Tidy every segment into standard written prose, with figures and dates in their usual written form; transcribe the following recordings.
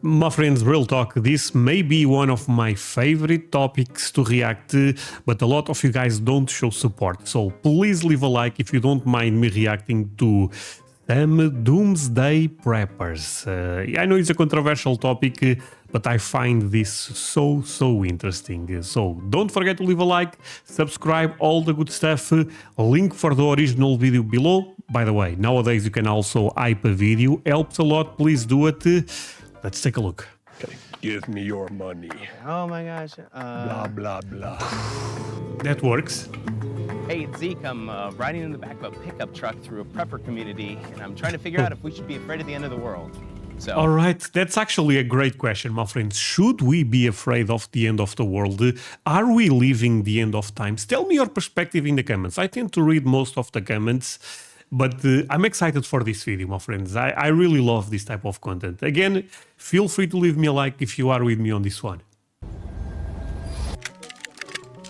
My friends, real talk, this may be one of my favorite topics to react to, but a lot of you guys don't show support. So please leave a like if you don't mind me reacting to some Doomsday preppers. I know it's a controversial topic, but I find this so interesting. So don't forget to leave a like, subscribe, all the good stuff. Link for the original video below. By the way, nowadays you can also hype a video. Helps a lot, please do it. Let's take a look. Okay, give me your money. Oh my gosh. Blah, blah, blah. That works. Hey, it's Zeke. I'm riding in the back of a pickup truck through a prepper community, and I'm trying to figure out if we should be afraid of the end of the world. So. All right, that's actually a great question, my friends. Should we be afraid of the end of the world? Are we living the end of times? Tell me your perspective in the comments. I tend to read most of the comments. But I'm excited for this video, my friends. I really love this type of content. Again, feel free to leave me a like if you are with me on this one.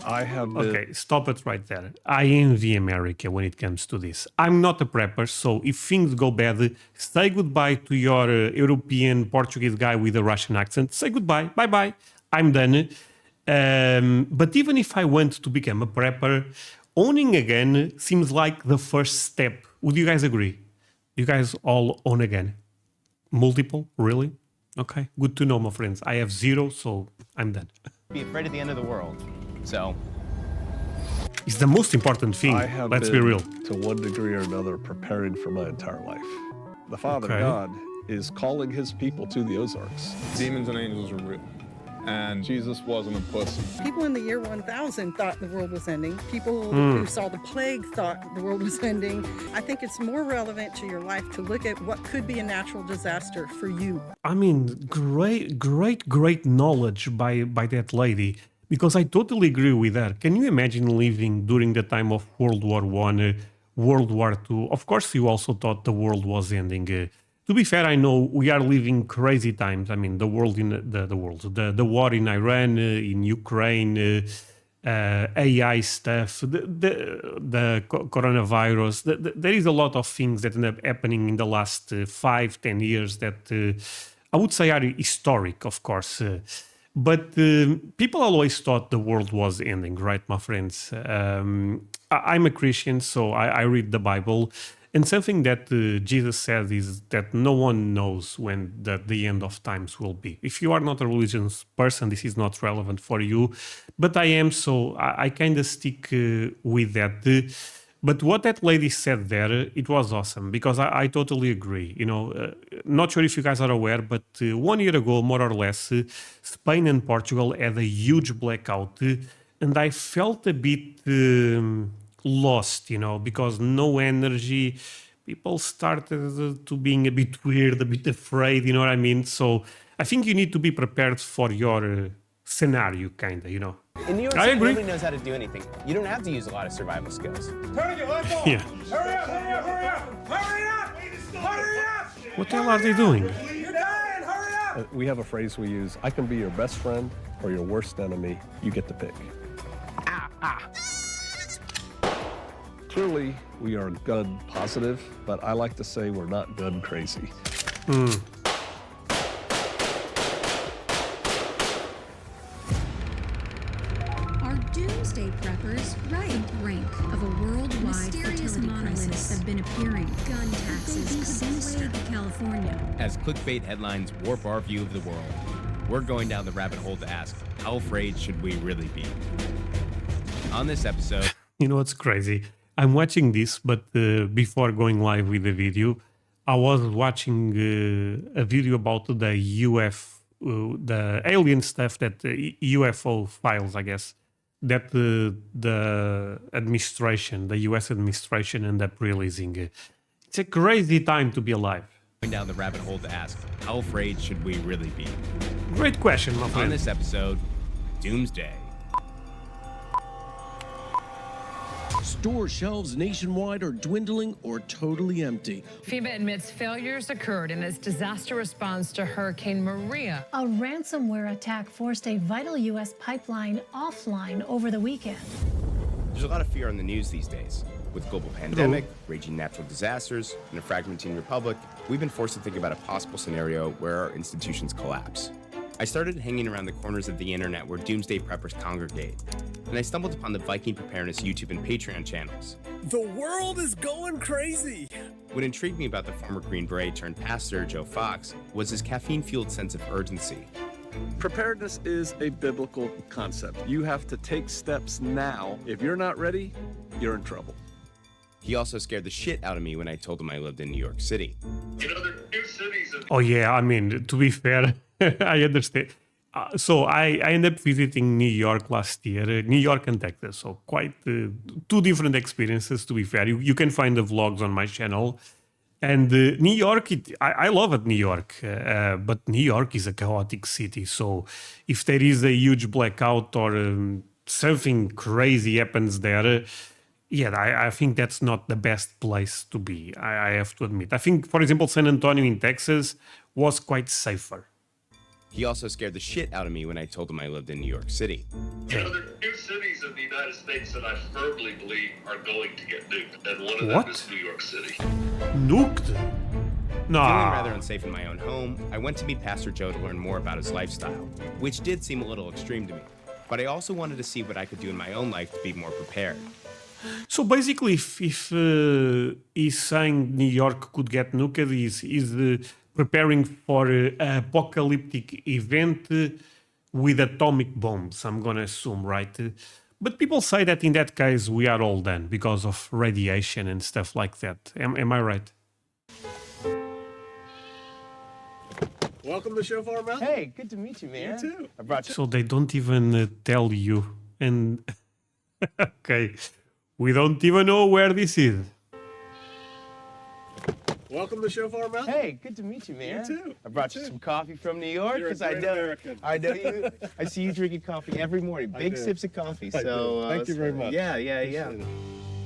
I have been... Okay, stop it right there. I envy America when it comes to this. I'm not a prepper, so if things go bad, say goodbye to your European Portuguese guy with a Russian accent. Say goodbye. Bye-bye. I'm done. But even if I want to become a prepper, owning a gun seems like the first step. Would you guys agree? You guys all own a gun? Multiple? Really? Okay, good to know, my friends. I have 0, so I'm done. Be afraid of the end of the world. So. It's the most important thing. Let's be real. To one degree or another, preparing for my entire life. The Father God is calling his people to the Ozarks. Demons and angels are real. And Jesus wasn't a pussy. People in the year 1000 thought the world was ending. People who saw the plague thought the world was ending. I think it's more relevant to your life to look at what could be a natural disaster for you. I mean, great knowledge by that lady, because I totally agree with her. Can you imagine living during the time of World War I, World War II? Of course, you also thought the world was ending. To be fair, I know we are living crazy times. I mean, the war in Iran, in Ukraine, AI stuff, the coronavirus. There is a lot of things that end up happening in the last 5-10 years that I would say are historic, of course. But people always thought the world was ending, right, my friends? I'm a Christian, so I read the Bible. And something that Jesus said is that no one knows when the end of times will be. If you are not a religious person, this is not relevant for you. But I am, so I kind of stick with that. But what that lady said there, it was awesome, because I totally agree. You know, not sure if you guys are aware, but 1 year ago, more or less, Spain and Portugal had a huge blackout. And I felt a bit... lost, you know, because no energy. People started to being a bit weird, a bit afraid, you know what I mean? So I think you need to be prepared for your scenario, kind of, you know. In New York City, nobody knows how to do anything. You don't have to use a lot of survival skills. Yeah. Hurry up, hurry up, hurry up! Hurry up! Hurry up! What the hell are they doing? You're dying, hurry up! We have a phrase we use, I can be your best friend or your worst enemy. You get to pick. Clearly, we are gun positive, but I like to say we're not gun crazy. Are Doomsday preppers right? The brink of a worldwide mysterious monoliths have been appearing. Gun taxes sinister to California. As clickbait headlines warp our view of the world, we're going down the rabbit hole to ask, how afraid should we really be? On this episode... You know what's crazy? I'm watching this, but before going live with the video, I was watching a video about the the alien stuff, that UFO files, I guess, that the administration, the US administration, ended up releasing. It's a crazy time to be alive. Going down the rabbit hole to ask, how afraid should we really be? Great question, my friend. On this episode, Doomsday. Store shelves nationwide are dwindling or totally empty. FEMA admits failures occurred in its disaster response to Hurricane Maria. A ransomware attack forced a vital U.S. pipeline offline over the weekend. There's a lot of fear on the news these days. With global pandemic, raging natural disasters, and a fragmenting republic, we've been forced to think about a possible scenario where our institutions collapse. I started hanging around the corners of the internet where Doomsday preppers congregate, and I stumbled upon the Viking Preparedness YouTube and Patreon channels. The world is going crazy! What intrigued me about the former Green Beret turned pastor, Joe Fox, was his caffeine-fueled sense of urgency. Preparedness is a biblical concept. You have to take steps now. If you're not ready, you're in trouble. He also scared the shit out of me when I told him I lived in New York City. You know, there are new cities. Oh yeah, I mean, to be fair, I understand. So I ended up visiting New York last year, New York and Texas. So quite two different experiences, to be fair. You can find the vlogs on my channel. And New York, I love it, New York. But New York is a chaotic city. So if there is a huge blackout or something crazy happens there, yeah, I think that's not the best place to be, I have to admit. I think, for example, San Antonio in Texas was quite safer. He also scared the shit out of me when I told him I lived in New York City. You know, there are new cities in the United States that I firmly believe are going to get nuked, and one of them is New York City. Nuked? No. Feeling rather unsafe in my own home, I went to meet Pastor Joe to learn more about his lifestyle, which did seem a little extreme to me. But I also wanted to see what I could do in my own life to be more prepared. So basically, if he's saying New York could get nuked, is preparing for an apocalyptic event with atomic bombs, I'm going to assume, right? But people say that in that case, we are all done because of radiation and stuff like that. Am I right? Welcome to Shofar Mountain. Hey, good to meet you, man. You too. I brought you. So they don't even tell you. And okay, we don't even know where this is. Welcome to Shofar Mountain. Hey, good to meet you, man. You too. I brought you some coffee from New York because I know you. I see you drinking coffee every morning, big sips of coffee. So thank you very much. Yeah.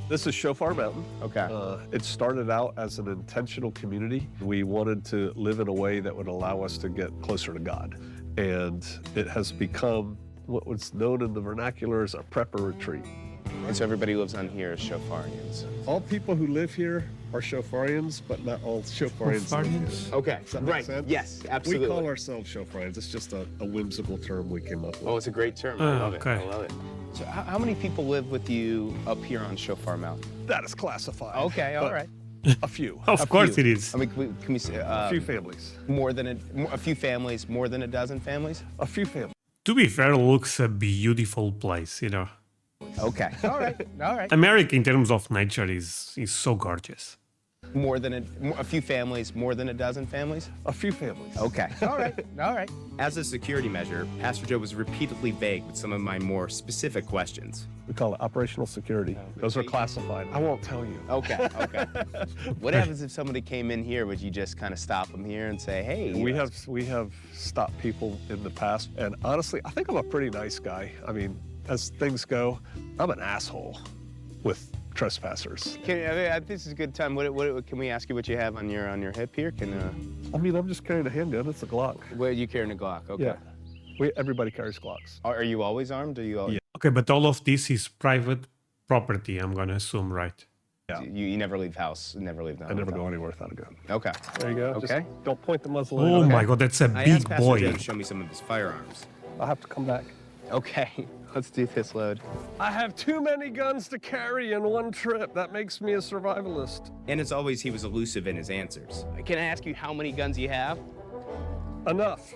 This is Shofar Mountain. Okay. It started out as an intentional community. We wanted to live in a way that would allow us to get closer to God. And it has become what was known in the vernacular as a prepper retreat. And so everybody who lives on here is Shofarians. All people who live here are Shofarians, but not all Shofarians live here. Okay, Does that make sense? Yes, absolutely. We call ourselves Shofarians. It's just a whimsical term we came up with. Oh, it's a great term. I love okay. it. I love it. So how many people live with you up here on Shofar Mountain? That is classified. Okay, all right. A few. Of course it is. I mean, can we say A few families. more than a few families, more than a dozen families? A few families. To be fair, looks a beautiful place, you know. Okay, all right. America, in terms of nature, is so gorgeous. More than a few families, more than a dozen families? A few families. Okay, all right. As a security measure, Pastor Joe was repeatedly vague with some of my more specific questions. We call it operational security. Those are classified. I won't tell you. Okay. What happens if somebody came in here? Would you just kind of stop them here and say, hey? We have stopped people in the past, and honestly, I think I'm a pretty nice guy. I mean, as things go, I'm an asshole with trespassers. This is a good time. What can we ask you what you have on your hip here? I mean, I'm just carrying a handgun. It's a Glock. Well, you carrying a Glock? Okay. Yeah. Everybody carries Glocks. Are you always armed? Yeah. Okay, but all of this is private property, I'm going to assume, right? Yeah. You never leave house, never leave the home. I never go anywhere without a gun. Okay. There you go. Okay. Just don't point the muzzle. Oh my God, that's a I big asked Pastor boy. Joe to show me some of his firearms. I'll have to come back. Okay. Let's do this load. I have too many guns to carry in one trip. That makes me a survivalist. And as always, he was elusive in his answers. Can I ask you how many guns you have? Enough.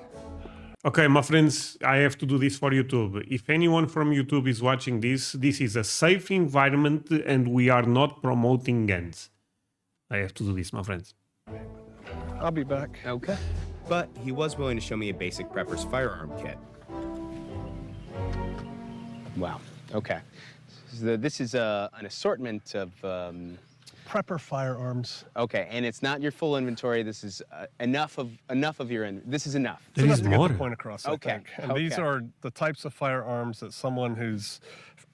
Okay, my friends, I have to do this for YouTube. If anyone from YouTube is watching this is a safe environment and we are not promoting guns. I have to do this, my friends. I'll be back. Okay. But he was willing to show me a basic prepper's firearm kit. Wow. Okay. So this is an assortment of... Prepper firearms. Okay, and it's not your full inventory. This is enough of your inventory. This is enough. There is to more. get the point across, I think. And these are the types of firearms that someone who's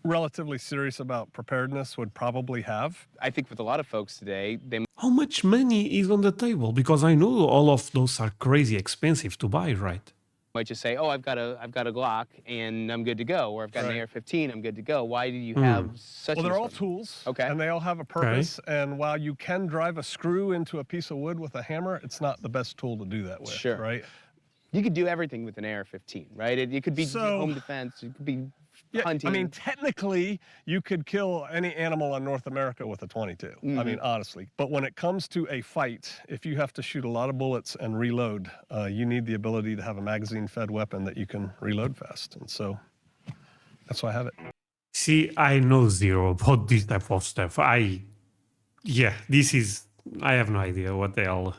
relatively serious about preparedness would probably have. I think with a lot of folks today, they... How much money is on the table? Because I know all of those are crazy expensive to buy, right? Might just say, oh, I've got a Glock and I'm good to go, or I've got an AR-15, I'm good to go. Why do you have such? Well, they're all tools, and they all have a purpose. And while you can drive a screw into a piece of wood with a hammer, it's not the best tool to do that with. Sure. Right. You could do everything with an AR-15, right? It could be home defense. It could be hunting. I mean, technically, you could kill any animal in North America with a 22. I mean, honestly. But when it comes to a fight, if you have to shoot a lot of bullets and reload, you need the ability to have a magazine-fed weapon that you can reload fast. And so that's why I have it. See, I know zero about this type of stuff. I have no idea what the hell.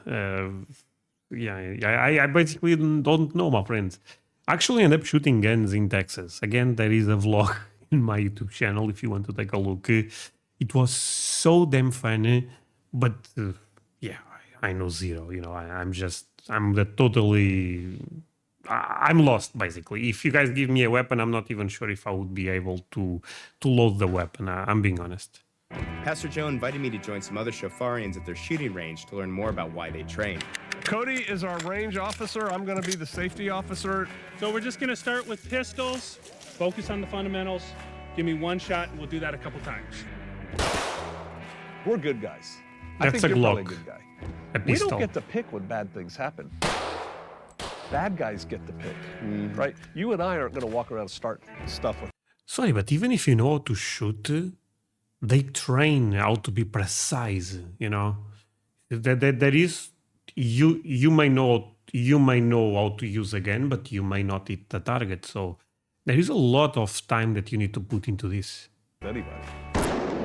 I basically don't know, my friends. Actually end up shooting guns in Texas. Again, there is a vlog in my YouTube channel if you want to take a look. It was so damn funny, but I know zero. You know, I'm lost basically. If you guys give me a weapon, I'm not even sure if I would be able to load the weapon. I'm being honest. Pastor Joe invited me to join some other Shofarians at their shooting range to learn more about why they train. Cody is our range officer. I'm going to be the safety officer. So we're just going to start with pistols, focus on the fundamentals. Give me one shot, and we'll do that a couple times. We're good guys. That's I think a you're probably a Glock. good guy. A We pistol. don't get to pick when bad things happen. Bad guys get to pick, right? You and I aren't going to walk around and start stuff with. Sorry, but even if you know how to shoot, they train how to be precise. You know, there is you may know how to use a gun, but you may not hit the target. So there is a lot of time that you need to put into this. Anybody,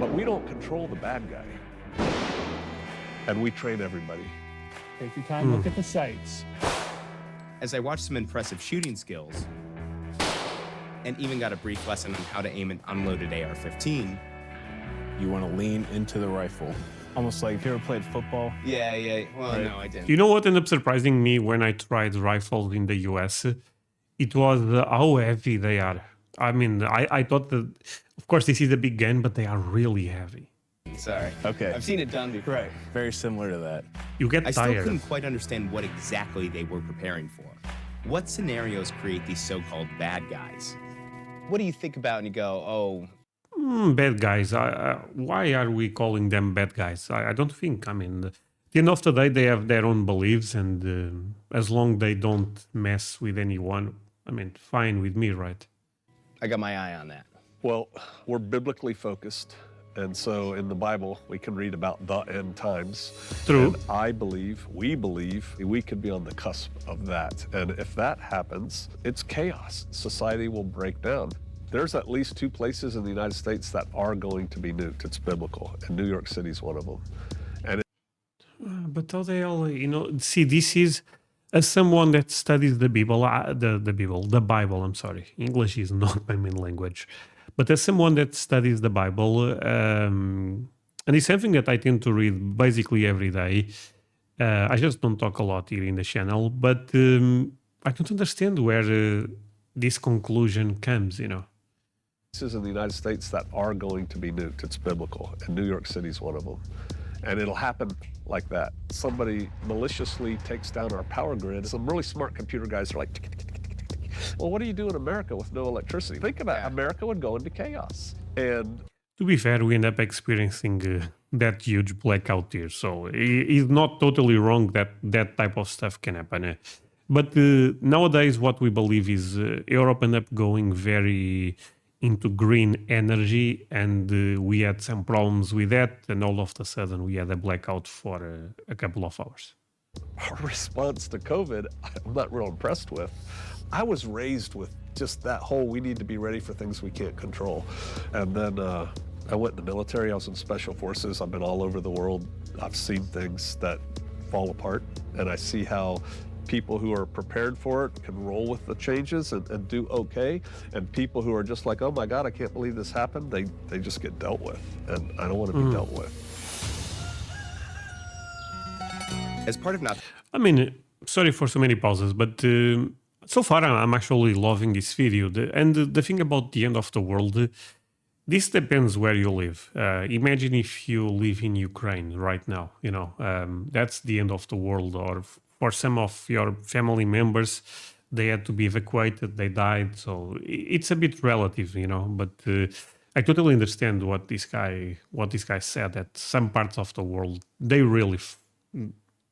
but we don't control the bad guy, and we train everybody. Take your time, look at the sights. As I watched some impressive shooting skills, and even got a brief lesson on how to aim an unloaded AR-15. You want to lean into the rifle. Almost like if you ever played football. Yeah. Well, no, I didn't. You know what ended up surprising me when I tried rifles in the US? It was how heavy they are. I mean, I thought that, of course, this is a big gun, but they are really heavy. Sorry. Okay. I've seen it done before. Right. Very similar to that. You get I tired. still couldn't quite understand what exactly they were preparing for. What scenarios create these so-called bad guys? What do you think about and you go, oh, Bad guys. Why are we calling them bad guys? I don't think. I mean, at the end of the day, they have their own beliefs, and as long they don't mess with anyone, I mean, fine with me, right? I got my eye on that. Well, we're biblically focused, and so in the Bible, we can read about the end times. True. And we believe we could be on the cusp of that. And if that happens, it's chaos. Society will break down. There's at least 2 places in the United States that are going to be nuked. It's biblical, and New York City is one of them. And But how they all, see, this is, as someone that studies the Bible, the Bible, I'm sorry, English is not my main language, but as someone that studies the Bible, and it's something that I tend to read basically every day, I just don't talk a lot here in the channel, but I don't understand where this conclusion comes, places in the United States that are going to be nuked. It's biblical, and New York City is one of them. And it'll happen like that. Somebody maliciously takes down our power grid. Some really smart computer guys are like, tick, tick, tick, tick, tick. Well, what do you do in America with no electricity? Think about it. America would go into chaos. And to be fair, we end up experiencing that huge blackout here. So it's not totally wrong that that type of stuff can happen. But nowadays, what we believe is Europe ended up going very into green energy, and we had some problems with that, and all of a sudden we had a blackout for a couple of hours. our response to COVID, I'm not real impressed with. I was raised with just that whole, we need to be ready for things we can't control. And then I went in the military, I was in special forces, I've been all over the world. I've seen things that fall apart, and I see how people who are prepared for it can roll with the changes and do okay, and people who are just like, oh my God, I can't believe this happened, they just get dealt with, and I don't want to be dealt with. As part of I mean, sorry for so many pauses, but so far I'm actually loving this video. The thing about the end of the world, this depends where you live. Imagine if you live in Ukraine right now, that's the end of the world, or for some of your family members, they had to be evacuated, they died. So it's a bit relative, but I totally understand what this guy said, that some parts of the world, they really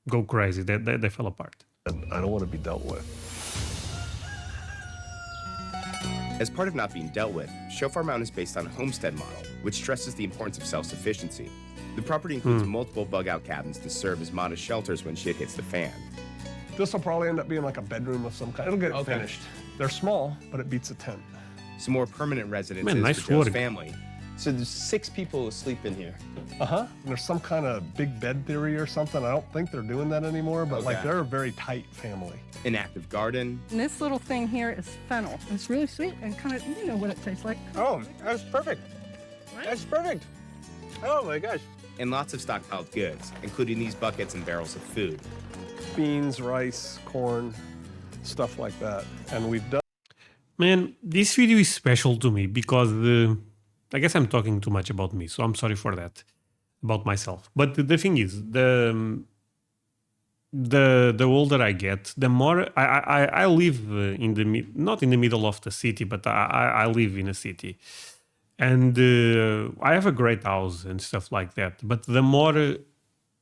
go crazy. They fell apart. And I don't want to be dealt with. As part of not being dealt with, Shofar Mountain is based on a homestead model, which stresses the importance of self-sufficiency. The property includes multiple bug-out cabins to serve as modest shelters when shit hits the fan. This will probably end up being like a bedroom of some kind. It'll get finished. They're small, but it beats a tent. Some more permanent residences Man, nice for Joe's work. family. So there's 6 people who sleep in here. And there's some kind of big bed theory or something. I don't think they're doing that anymore, but like they're a very tight family. An active garden. And this little thing here is fennel. It's really sweet and kind of, you know what it tastes like. Oh, that's perfect. That's perfect. Oh my gosh. And lots of stockpiled goods, including these buckets and barrels of food. Beans, rice, corn, stuff like that. And we've done. Man, this video is special to me because I guess I'm talking too much about me, so I'm sorry for that, about myself. But the thing is, the older I get, the more I live not in the middle of the city, but I live in a city, and I have a great house and stuff like that. But the more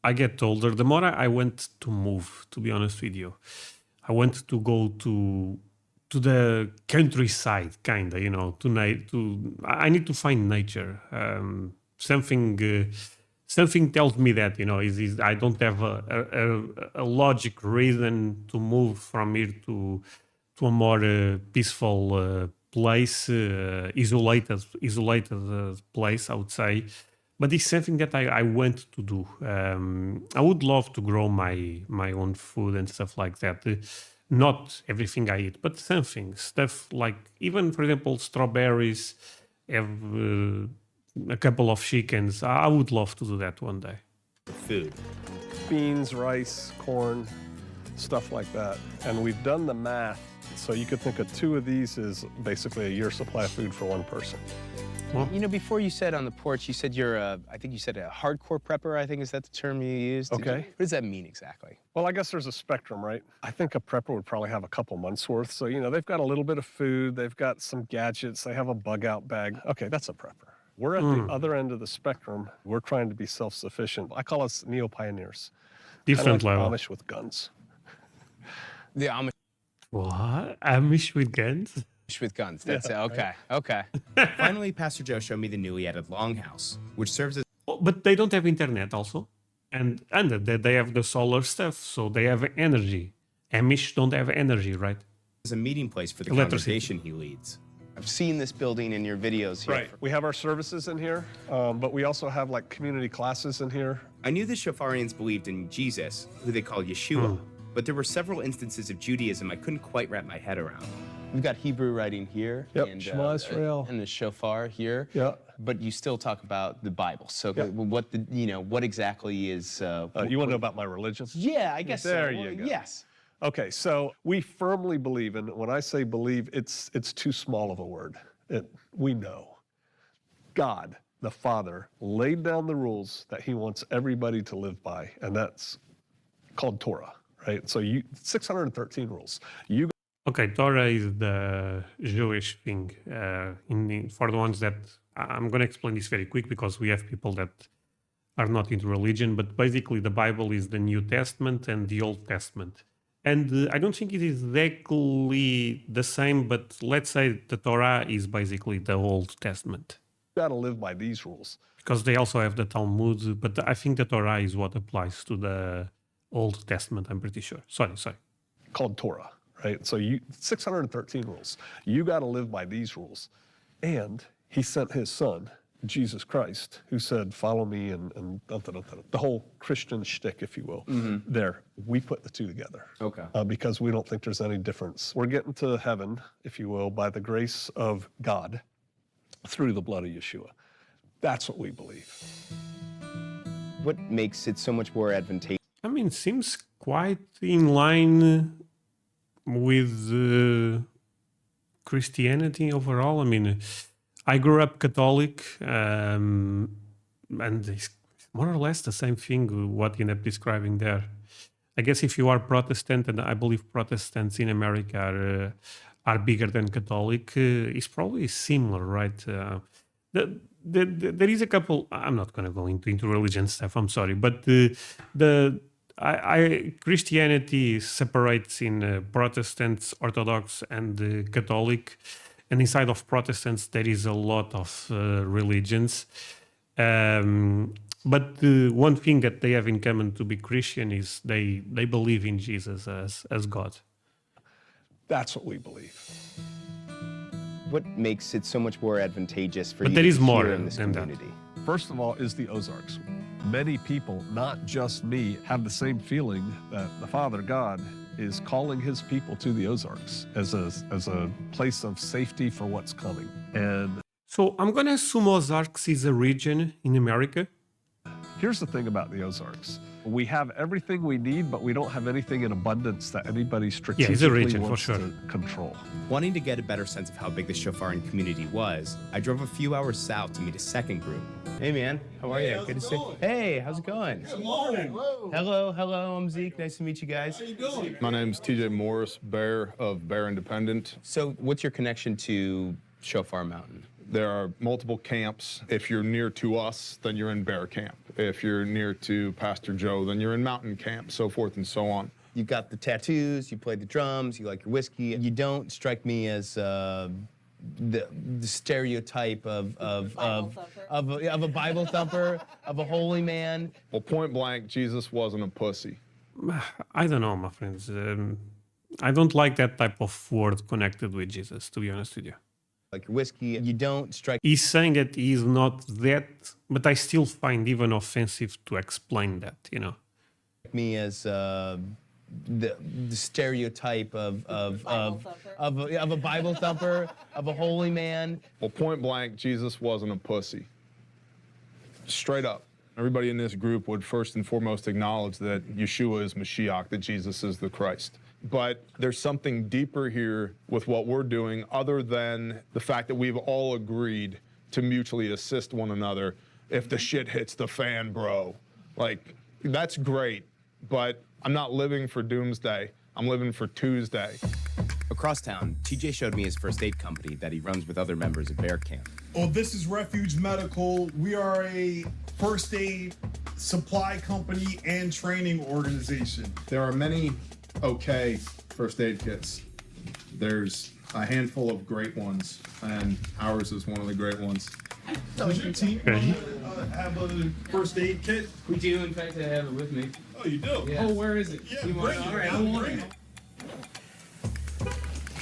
I get older, the more I want to move. To be honest with you, I want to go to the countryside, kinda, I need to find nature. Something tells me that, is I don't have a logic reason to move from here to a more peaceful place, isolated place, I would say. But it's something that I want to do. I would love to grow my own food and stuff like that. Not everything I eat, but something, stuff like, even, for example, strawberries, have a couple of chickens. I would love to do that one day. Food. Beans, rice, corn, stuff like that. And we've done the math. So you could think of 2 of these as basically a year's supply of food for one person. Well, Before you said on the porch, you said you're I think you said a hardcore prepper, I think, is that the term you used? Okay. What does that mean exactly? Well, I guess there's a spectrum, right? I think a prepper would probably have a couple months worth. So, they've got a little bit of food, they've got some gadgets, they have a bug out bag. Okay, that's a prepper. We're at the other end of the spectrum. We're trying to be self-sufficient. I call us neo-pioneers. Different like level. Amish with guns. The Amish What? Amish with guns? with guns. That's it. Okay. Okay. Finally, Pastor Joe showed me the newly added longhouse, which serves as But they don't have internet also. And they have the solar stuff, so they have energy. Amish don't have energy, right? a meeting place for the Electricity. congregation he leads. I've seen this building in your videos here. Right. We have our services in here, but we also have like community classes in here. I knew the Shofarians believed in Jesus, who they call Yeshua, but there were several instances of Judaism I couldn't quite wrap my head around. We've got Hebrew writing here. Yep, and, Shema Israel. and the shofar here. Yeah. But you still talk about the Bible. So what exactly is... You want to know about my religion? Yeah, I guess there so. you go. Yes. Okay, so we firmly believe, and when I say believe, it's too small of a word. We know. God, the Father, laid down the rules that he wants everybody to live by, and that's called Torah, right? So 613 rules. Okay, Torah is the Jewish thing. For the ones that I'm going to explain this very quick because we have people that are not into religion, but basically the Bible is the New Testament and the Old Testament. And I don't think it is exactly the same, but let's say the Torah is basically the Old Testament. You got to live by these rules. Because they also have the Talmud, but I think the Torah is what applies to the Old Testament, I'm pretty sure. Sorry. Called Torah. Right? So 613 rules. You got to live by these rules. And he sent his son, Jesus Christ, who said, follow me, and the whole Christian shtick, if you will. There, we put the two together. Okay. Because we don't think there's any difference. We're getting to heaven, if you will, by the grace of God through the blood of Yeshua. That's what we believe. What makes it so much more advantageous? I mean, seems quite in line with Christianity overall. I mean, I grew up Catholic, and it's more or less the same thing, what you end up describing there. I guess if you are Protestant, and I believe Protestants in America are bigger than Catholic, it's probably similar, right? There is a couple. I'm not going to go into religion stuff. I'm sorry, but Christianity separates in Protestants, Orthodox, and Catholic, and inside of Protestants there is a lot of religions. But the one thing that they have in common to be Christian is they believe in Jesus as God. That's what we believe. What makes it so much more advantageous for But you there to is be more here in this than that. community? First of all is the Ozarks. Many people, not just me, have the same feeling that the Father God is calling his people to the Ozarks as a place of safety for what's coming. And so I'm going to assume Ozarks is a region in America. Here's the thing about the Ozarks. We have everything we need, but we don't have anything in abundance that anybody strategically wants to control. Wanting to get a better sense of how big the Shofaran community was, I drove a few hours south to meet a second group. Hey man, how are you? Good to see you. Hey, how's it going? Good morning. Hello, I'm Zeke. Nice to meet you guys. How you doing? My name's TJ Morris, Bear of Bear Independent. So what's your connection to Shofar Mountain? There are multiple camps. If you're near to us, then you're in Bear Camp. If you're near to Pastor Joe, then you're in Mountain Camp, so forth and so on. You got the tattoos, you play the drums, you like your whiskey. You don't strike me as the stereotype of a Bible thumper, of a holy man. Well, point blank, Jesus wasn't a pussy. I don't know, my friends. I don't like that type of word connected with Jesus, to be honest with you. Like your whiskey, you don't strike. He's saying that he's not that, but I still find even offensive to explain that, you know. Me as the stereotype of a Bible thumper, of a holy man. Well, point blank, Jesus wasn't a pussy. Straight up. Everybody in this group would first and foremost acknowledge that Yeshua is Mashiach, that Jesus is the Christ. But there's something deeper here with what we're doing other than the fact that we've all agreed to mutually assist one another if the shit hits the fan, bro. Like, that's great, but I'm not living for Doomsday. I'm living for Tuesday. Across town, TJ showed me his first aid company that he runs with other members of Bear Camp. Oh, this is Refuge Medical. We are a first aid supply company and training organization. There are many okay first aid kits. There's a handful of great ones, and ours is one of the great ones. Does your team have a first aid kit? We do, in fact, I have it with me. Oh, you do? Yeah. Oh, where is it? Yeah, bring it. All right, I want it.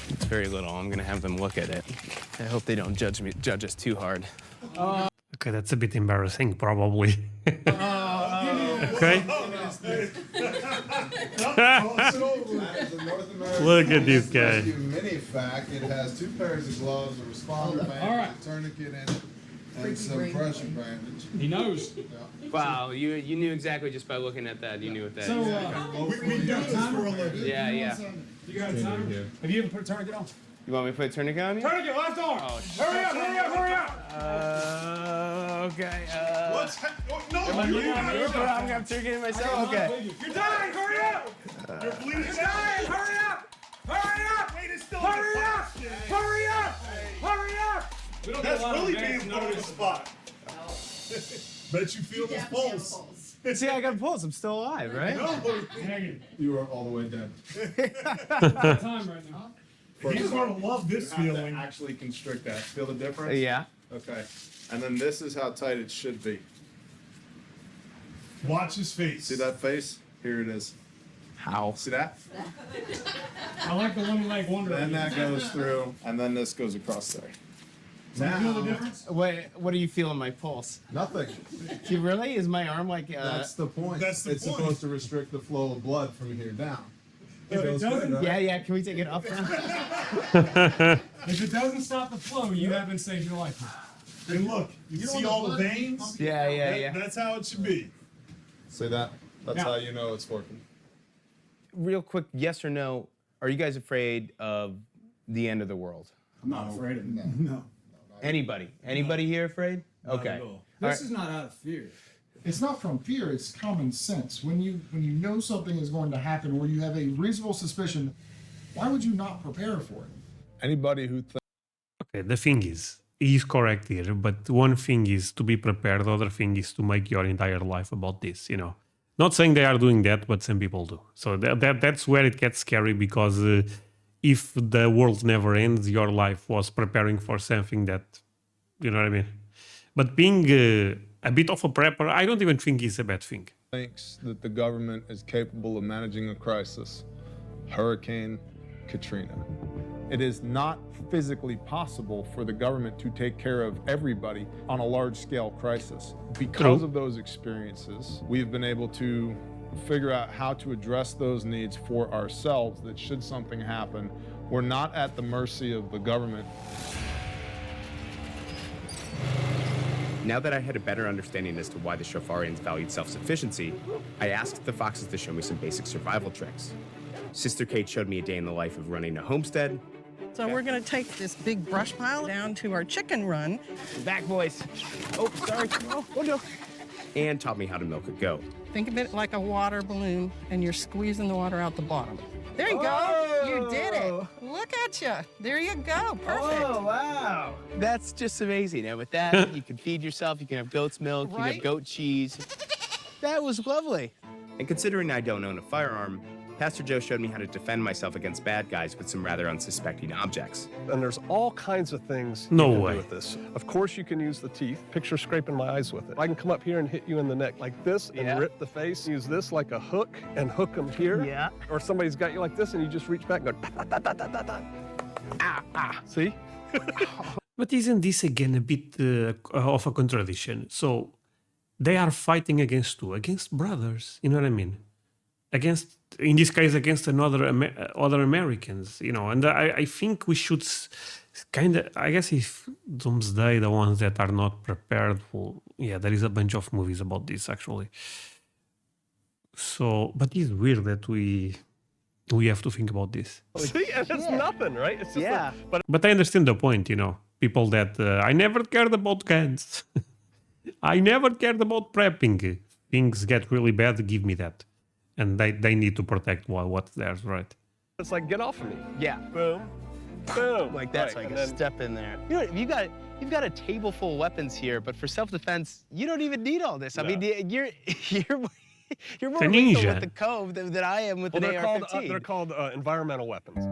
It's very little. I'm gonna have them look at it. I hope they don't judge us too hard. Okay, that's a bit embarrassing, probably. Okay. Look at this guy. Mini fact, it has 2 pairs of gloves, a responder band, a tourniquet in it, and some pressure bandage. He knows. Yeah. Wow, you knew exactly just by looking at that. You knew what that So, is. we do this for a living. Yeah. You got a timer? Have you ever put a tourniquet on? You want me to put a tourniquet on you? Tourniquet, left arm! Oh, hurry up! Okay. What's no, I'm you gonna have tourniquet myself. Okay. You're dying, hurry up! You're bleeding. You're dying, hurry up! Hurry up! Wait, it's still hurry up! Hurry up! Hurry up! That's really being put on the spot. Bet you feel this pulse. See, I got a pulse. I'm still alive, right? You are all the way dead. Time right now. He's gonna love this feeling. Actually constrict that. Feel the difference? Yeah. Okay. And then this is how tight it should be. Watch his face. See that face? Here it is. How? See that? I like the one leg wonder. Then that goes through, and then this goes across there. Now, feel the difference? Wait, what do you feel in my pulse? Nothing. You really? Is my arm like? That's the point. That's the it's point. supposed to restrict the flow of blood from here down. If it doesn't, good, right? Yeah. Can we take it up now? if it doesn't stop the flow, you haven't saved your life. And look, you see all the veins? Yeah. That's how it should be. See that? That's Yeah. how you know it's working. Real quick, yes or no, are you guys afraid of the end of the world? I'm not afraid of it. No. Anybody? Anybody here afraid? Not Okay. at all. All This is not out of fear. It's not from fear, it's common sense. When you know something is going to happen or you have a reasonable suspicion, why would you not prepare for it? Anybody who Okay, the thing is, he's correct here, but one thing is to be prepared, the other thing is to make your entire life about this, you know. Not saying they are doing that, but some people do. So that's where it gets scary, because if the world never ends, your life was preparing for something that, you know what I mean? But being a bit of a prepper, I don't even think is a bad thing. thinks that the government is capable of managing a crisis, Hurricane Katrina. It is not physically possible for the government to take care of everybody on a large-scale crisis. Because of those experiences, we've been able to figure out how to address those needs for ourselves, that should something happen, we're not at the mercy of the government. Now that I had a better understanding as to why the Shofarians valued self-sufficiency, I asked the foxes to show me some basic survival tricks. Sister Kate showed me a day in the life of running a homestead. So we're going to take this big brush pile down to our chicken run. Back, boys. Oh, sorry. Oh no. And taught me how to milk a goat. Think of it like a water balloon, and you're squeezing the water out the bottom. There you go. You did it. Look at you. There you go. Perfect. Oh, wow. That's just amazing. And with that, you can feed yourself. You can have goat's milk. You can have goat cheese. That was lovely. And considering I don't own a firearm, Pastor Joe showed me how to defend myself against bad guys with some rather unsuspecting objects. And there's all kinds of things No you can way. do with this. Of course, you can use the teeth. Picture scraping my eyes with it. I can come up here and hit you in the neck like this and rip the face. Use this like a hook and hook them here. Yeah. Or somebody's got you like this and you just reach back and go, da, da, da, da, da, da. Ah. See? But isn't this again a bit of a contradiction? So they are fighting against who? Against brothers, you know what I mean? Against, in this case, against other Americans, you know. And I think we should kind of, I guess, if Doomsday, the ones that are not prepared, well, yeah, there is a bunch of movies about this actually. So, but it's weird that we have to think about this. See, and it's nothing, right? It's just But I understand the point, you know. People that I never cared about guns. I never cared about prepping. Things get really bad, give me that. And they need to protect what's theirs, right? It's like, get off of me. Yeah. Boom. Boom. Like that's Right, like and a then- step in there. You know, you've got a table full of weapons here, but for self-defense, you don't even need all this. I mean, you're more a lethal ninja. with the Cove than I am with Well, an they're AR-15. called environmental weapons.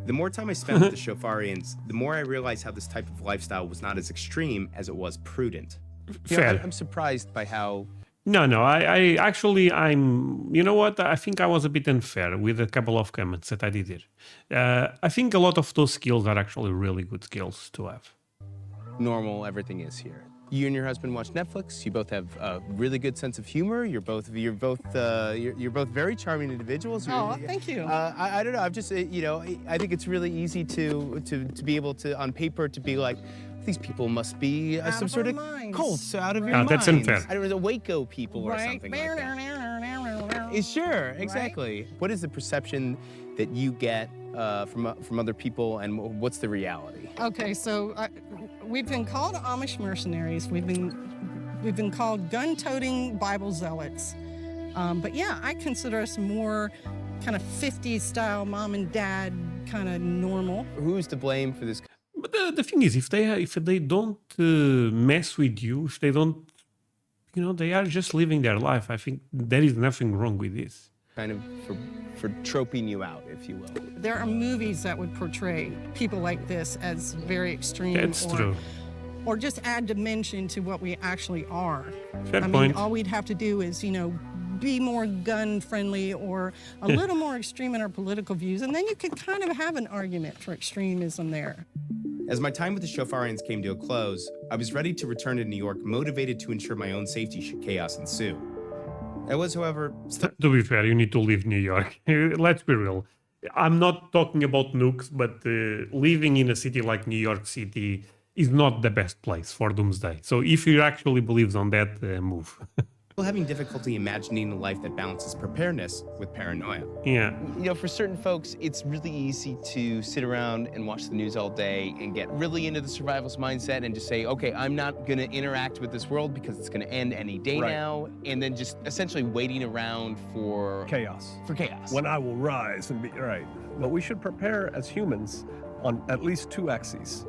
The more time I spent with the Shofarians, the more I realized how this type of lifestyle was not as extreme as it was prudent. You know, Fair. I'm surprised by how No, I actually, you know what? I think I was a bit unfair with a couple of comments that I did here. I think a lot of those skills are actually really good skills to have. normal everything is here. You and your husband watch Netflix. You both have a really good sense of humor. You're both very charming individuals. Oh, thank you. I don't know. I'm just, you know, I think it's really easy to be able to, on paper, to be like, these people must be some sort of cults out of your minds. That's unfair. I don't know, the Waco people or Right. something like that. Sure, exactly. What is the perception that you get from other people, and what's the reality? Okay, so we've been called Amish mercenaries. We've been called gun-toting Bible zealots. But yeah, I consider us more kind of 50s style mom and dad kind of normal. Who's to blame for this? But the thing is, if they don't mess with you, if they don't, you know, they are just living their life. I think there is nothing wrong with this. Kind of for troping you out, if you will. There are movies that would portray people like this as very extreme. That's true. Or just add dimension to what we actually are. Fair I mean, point. all we'd have to do is, you know, be more gun-friendly or a little more extreme in our political views, and then you could kind of have an argument for extremism there. As my time with the Shofarians came to a close, I was ready to return to New York, motivated to ensure my own safety should chaos ensue. I was, however, To be fair, you need to leave New York. Let's be real. I'm not talking about nukes, but living in a city like New York City is not the best place for Doomsday. So if you actually believes on that, move. Having difficulty imagining a life that balances preparedness with paranoia. Yeah. You know, for certain folks, it's really easy to sit around and watch the news all day and get really into the survivalist mindset and just say, okay, I'm not going to interact with this world because it's going to end any day now. And then just essentially waiting around for chaos. For chaos. When I will rise and be right. But we should prepare as humans on at least two axes.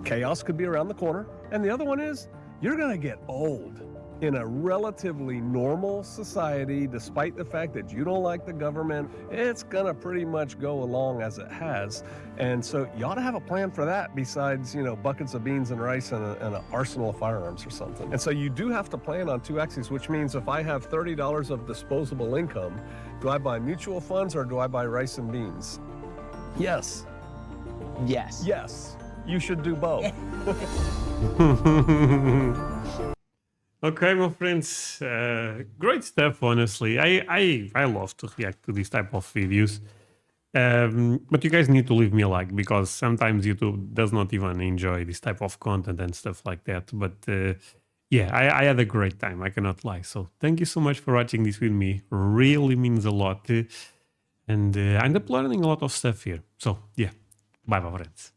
Chaos could be around the corner. And the other one is you're going to get old. In a relatively normal society, despite the fact that you don't like the government, it's gonna pretty much go along as it has. And so you ought to have a plan for that besides, you know, buckets of beans and rice and an arsenal of firearms or something. And so you do have to plan on two axes, which means if I have $30 of disposable income, do I buy mutual funds or do I buy rice and beans? Yes. Yes. Yes. You should do both. Okay, my friends, great stuff, honestly. I love to react to this type of videos. But you guys need to leave me a like, because sometimes YouTube does not even enjoy this type of content and stuff like that. But yeah, I had a great time, I cannot lie. So thank you so much for watching this with me. Really means a lot. And I end up learning a lot of stuff here. So yeah, bye, my friends.